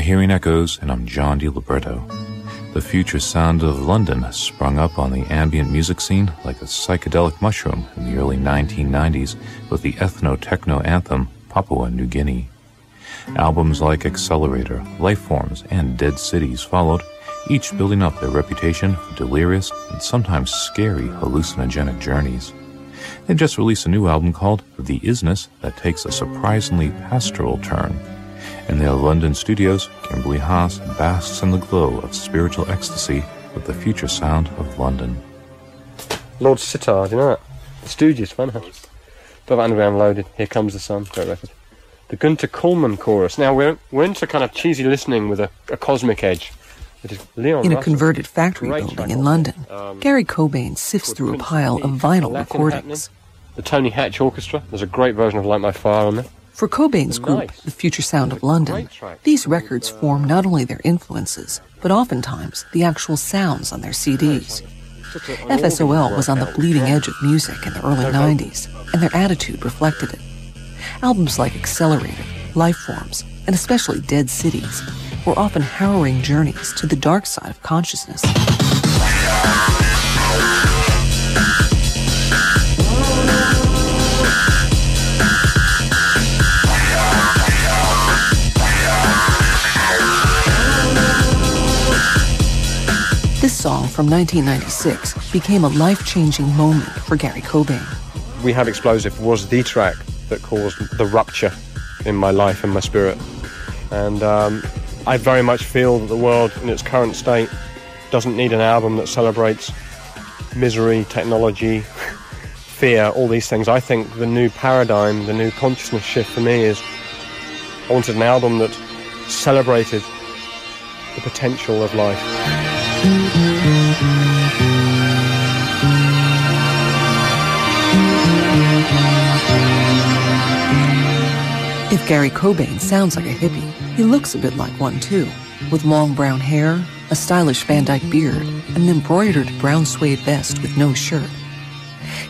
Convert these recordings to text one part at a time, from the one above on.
Hearing Echoes, and I'm John DiLibretto. The future sound of London has sprung up on the ambient music scene like a psychedelic mushroom in the early 1990s with the ethno-techno anthem Papua New Guinea. Albums like Accelerator, Lifeforms, and Dead Cities followed, each building up their reputation for delirious and sometimes scary hallucinogenic journeys. They just released a new album called The ISNESS that takes a surprisingly pastoral turn. In their London studios, Kimberly Haas basks in the glow of spiritual ecstasy with the future sound of London. Lord Sitar, do you know that? The Stooges, Funhouse. Above Underground Loaded, Here Comes the Sun, great record. The Gunter Kullman chorus. Now, we're into kind of cheesy listening with a cosmic edge. It is Leon in Russell. A converted factory building in London, Gary Cobain sifts through a pile of vinyl recordings. The Tony Hatch Orchestra, there's a great version of Light My Fire on there. For Cobain's group, The Future Sound of London, these records form not only their influences, but oftentimes the actual sounds on their CDs. FSOL was on the bleeding edge of music in the early 90s, and their attitude reflected it. Albums like Accelerator, Lifeforms, and especially Dead Cities were often harrowing journeys to the dark side of consciousness. This song from 1996 became a life-changing moment for Gary Cobain. We Have Explosive was the track that caused the rupture in my life and my spirit. And I very much feel that the world in its current state doesn't need an album that celebrates misery, technology, fear, all these things. I think the new paradigm, the new consciousness shift for me is I wanted an album that celebrated the potential of life. If Gary Cobain sounds like a hippie, he looks a bit like one too, with long brown hair, a stylish Van Dyke beard, and an embroidered brown suede vest with no shirt.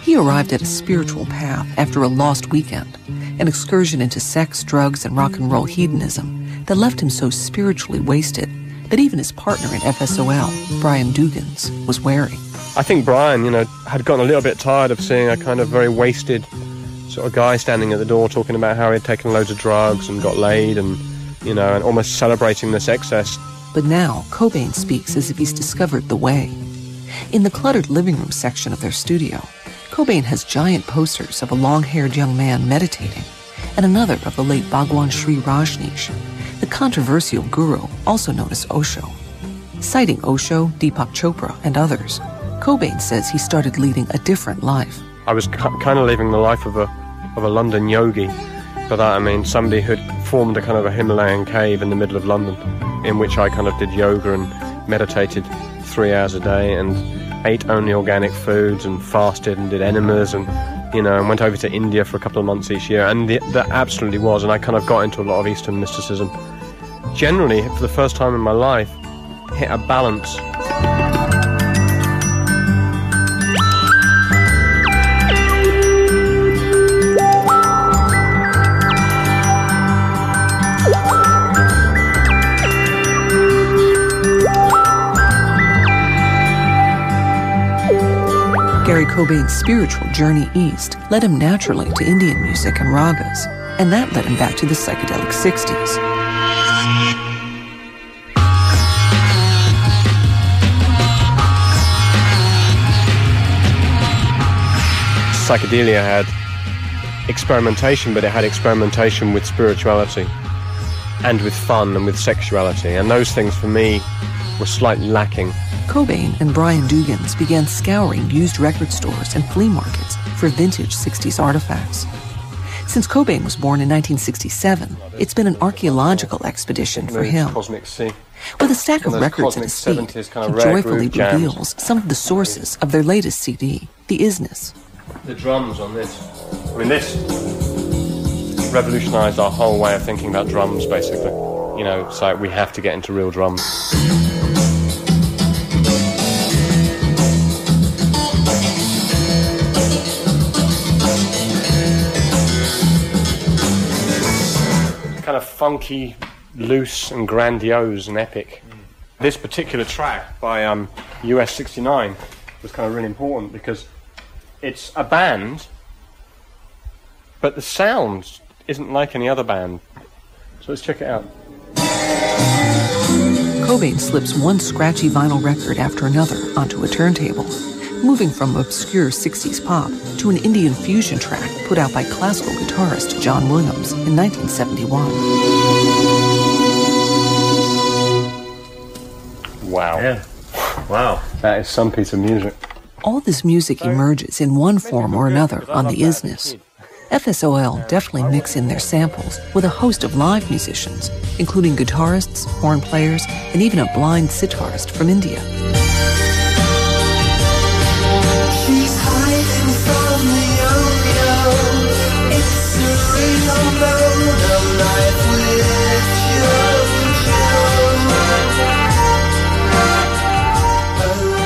He arrived at a spiritual path after a lost weekend, an excursion into sex, drugs, and rock and roll hedonism that left him so spiritually wasted that even his partner in FSOL, Brian Dugans, was wary. I think Brian, had gotten a little bit tired of seeing a kind of very wasted sort of guy standing at the door talking about how he'd taken loads of drugs and got laid and, and almost celebrating this excess. But now, Cobain speaks as if he's discovered the way. In the cluttered living room section of their studio, Cobain has giant posters of a long-haired young man meditating and another of the late Bhagwan Sri Rajneesh, the controversial guru also known as Osho. Citing Osho, Deepak Chopra, and others, Cobain says he started leading a different life. I was kind of living the life of a London yogi. By that I mean somebody who'd formed a kind of a Himalayan cave in the middle of London, in which I kind of did yoga and meditated 3 hours a day and ate only organic foods and fasted and did enemas and went over to India for a couple of months each year. And that absolutely was, and I kind of got into a lot of Eastern mysticism. Generally, for the first time in my life, hit a balance. Gary Cobain's spiritual journey east led him naturally to Indian music and ragas, and that led him back to the psychedelic 60s. Psychedelia had experimentation, but it had experimentation with spirituality and with fun and with sexuality, and those things for me were slightly lacking. Cobain and Brian Dugans began scouring used record stores and flea markets for vintage 60s artifacts. Since Cobain was born in 1967, it's been an archaeological expedition for him. With a stack of records at his feet, he joyfully reveals some of the sources of their latest CD, The ISNESS. The drums on this, this revolutionised our whole way of thinking about drums, basically. It's like we have to get into real drums. Kind of funky loose and grandiose and epic. This particular track by US 69 was kind of really important because it's a band, but the sound isn't like any other band. So let's check it out. Cobain slips one scratchy vinyl record after another onto a turntable, moving from obscure 60s pop to an Indian fusion track put out by classical guitarist John Williams in 1971. Wow. Yeah. Wow. That is some piece of music. All this music emerges in one form or another on the ISNESS. FSOL deftly mix in their samples with a host of live musicians, including guitarists, horn players, and even a blind sitarist from India. She's hiding from the yo-yo. It's surreal mode of life with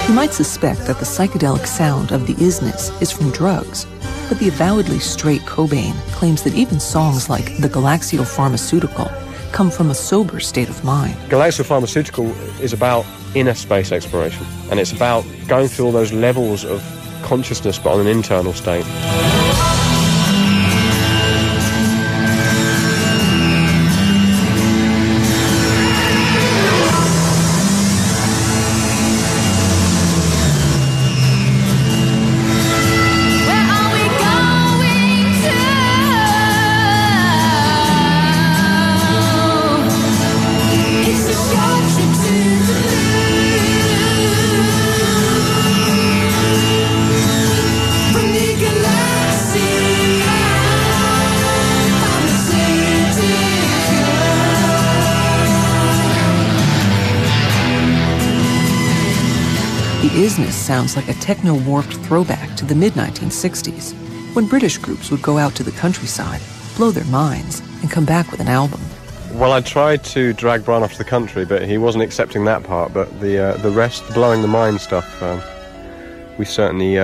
You might suspect that the psychedelic sound of the ISNESS is from drugs, but the avowedly straight Cobain claims that even songs like The Galaxial Pharmaceutical come from a sober state of mind. Galaxial Pharmaceutical is about inner space exploration, and it's about going through all those levels of consciousness but on an internal state. The ISNESS sounds like a techno-warped throwback to the mid-1960s, when British groups would go out to the countryside, blow their minds, and come back with an album. Well, I tried to drag Brian off to the country, but he wasn't accepting that part. But the rest, blowing the mind stuff, we certainly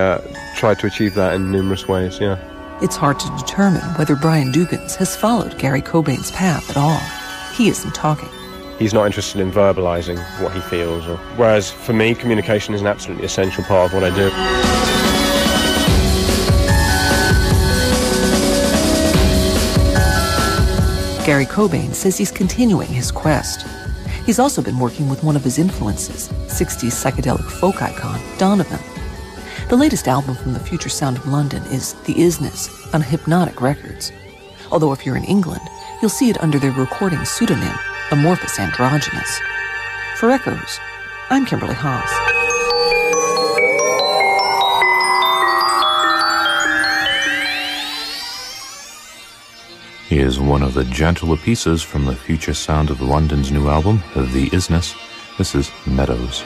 tried to achieve that in numerous ways, yeah. It's hard to determine whether Brian Dugans has followed Gary Cobain's path at all. He isn't talking. He's not interested in verbalizing what he feels. Whereas for me, communication is an absolutely essential part of what I do. Gary Cobain says he's continuing his quest. He's also been working with one of his influences, 60s psychedelic folk icon, Donovan. The latest album from the future sound of London is The ISNESS on Hypnotic Records. Although if you're in England, you'll see it under their recording pseudonym, Amorphous Androgynous. For Echoes, I'm Kimberly Haas. Here's one of the gentler pieces from the future sound of London's new album, The ISNESS. This is Meadows.